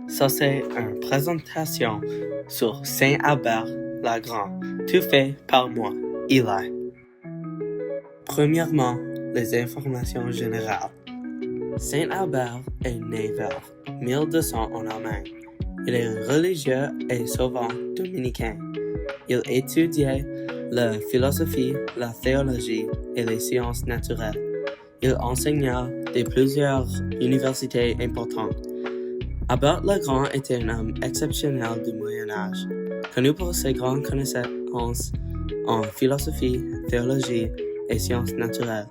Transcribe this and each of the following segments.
Ça, c'est une présentation sur Saint Albert le Grand, tout fait par moi, Eli. Premièrement, les informations générales. Saint Albert est né vers 1200 en Allemagne. Il est religieux et savant dominicain. Il étudiait la philosophie, la théologie et les sciences naturelles. Il enseigna dans plusieurs universités importantes. Albert le Grand était un homme exceptionnel du Moyen Âge, connu pour ses grandes connaissances en philosophie, théologie et sciences naturelles.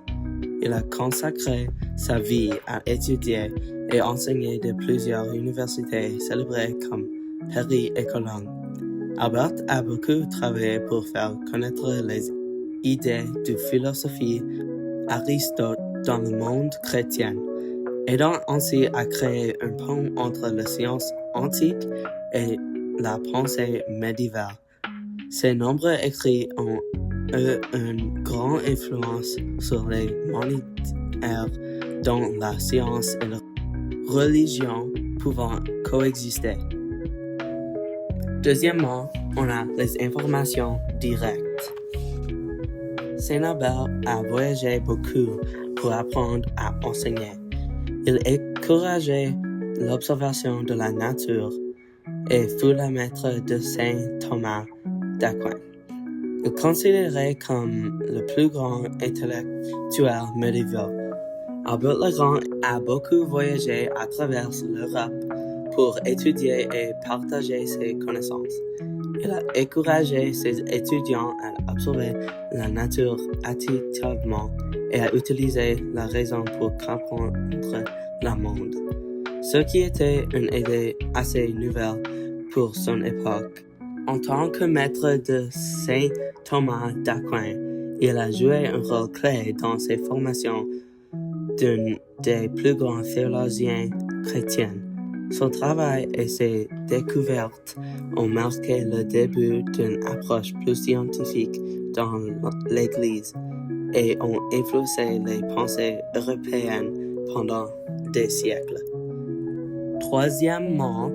Il a consacré sa vie à étudier et enseigner dans plusieurs universités célébrées comme Paris et Cologne. Albert a beaucoup travaillé pour faire connaître les idées de philosophie Aristote dans le monde chrétien, aidant ainsi à créer un pont entre la science antique et la pensée médiévale. Ses nombreux écrits ont eu une grande influence sur les manières dont la science et la religion pouvant coexister. Deuxièmement, on a les informations directes. Saint Albert a voyagé beaucoup pour apprendre à enseigner. Il encourageait l'observation de la nature et fut le maître de Saint Thomas d'Aquin. Il est considéré comme le plus grand intellectuel médiéval. Albert le Grand a beaucoup voyagé à travers l'Europe pour étudier et partager ses connaissances. Il a encouragé ses étudiants à observer la nature attentivement et à utiliser la raison pour comprendre le monde, ce qui était une idée assez nouvelle pour son époque. En tant que maître de Saint Thomas d'Aquin, il a joué un rôle clé dans ses formations d'un des plus grands théologiens chrétiens. Son travail et ses découvertes ont marqué le début d'une approche plus scientifique dans l'Église et ont influencé les pensées européennes pendant des siècles. Troisièmement,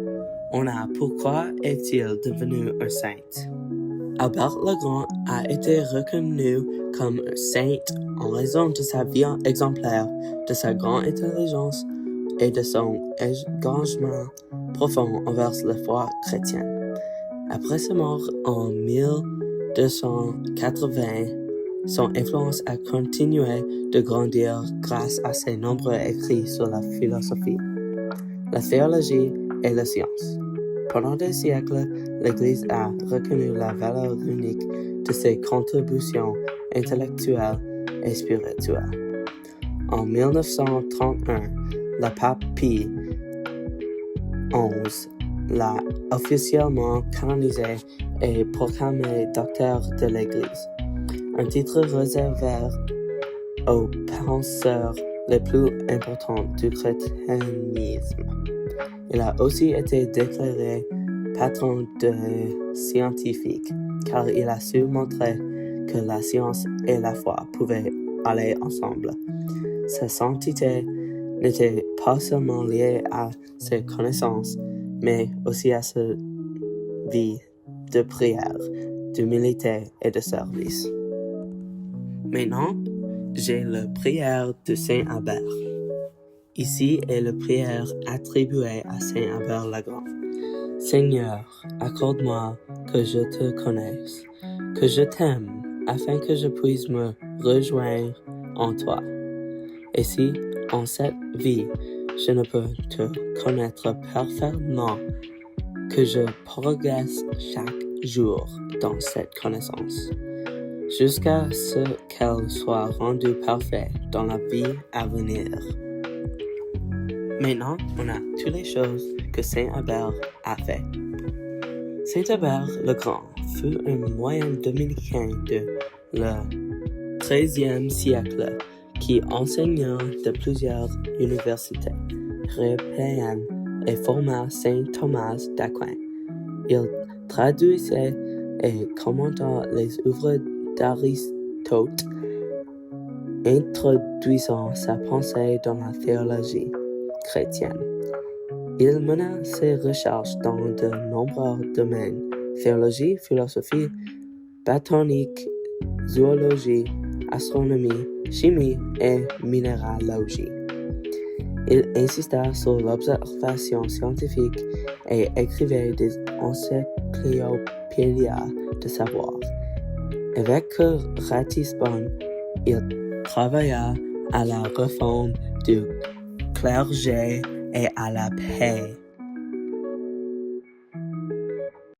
on a pourquoi est-il devenu un saint? Albert le Grand a été reconnu comme un saint en raison de sa vie exemplaire, de sa grande intelligence et de son engagement profond envers la foi chrétienne. Après sa mort en 1280, son influence a continué de grandir grâce à ses nombreux écrits sur la philosophie, la théologie et la science. Pendant des siècles, l'Église a reconnu la valeur unique de ses contributions intellectuelles et spirituelles. En 1931, le pape Pie XI l'a officiellement canonisé et proclamé docteur de l'Église, un titre réservé aux penseurs les plus importants du christianisme. Il a aussi été déclaré patron des scientifiques, car il a su montrer que la science et la foi pouvaient aller ensemble. Sa sainteté n'était pas seulement liée à ses connaissances, mais aussi à sa vie de prière, d'humilité et de service. Maintenant, j'ai la prière de Saint Albert. Ici est la prière attribuée à Saint Albert le Grand. Seigneur, accorde-moi que je te connaisse, que je t'aime, afin que je puisse me rejoindre en toi. Et si, en cette vie, je ne peux te connaître parfaitement, que je progresse chaque jour dans cette connaissance, jusqu'à ce qu'elle soit rendue parfaite dans la vie à venir. Maintenant, on a toutes les choses que Saint Albert a fait. Saint Albert le Grand fut un moine dominicain de le XIIIe siècle qui enseigna de plusieurs universités européennes et forma Saint Thomas d'Aquin. Il traduisait et commenta les œuvres d'Aristote, introduisant sa pensée dans la théologie chrétienne. Il mena ses recherches dans de nombreux domaines: théologie, philosophie, botanique, zoologie, astronomie, chimie et minéralogie. Il insista sur l'observation scientifique et écrivait des encyclopédies de savoir. Avec Ratisbonne, il travailla à la réforme du clergé et à la paix.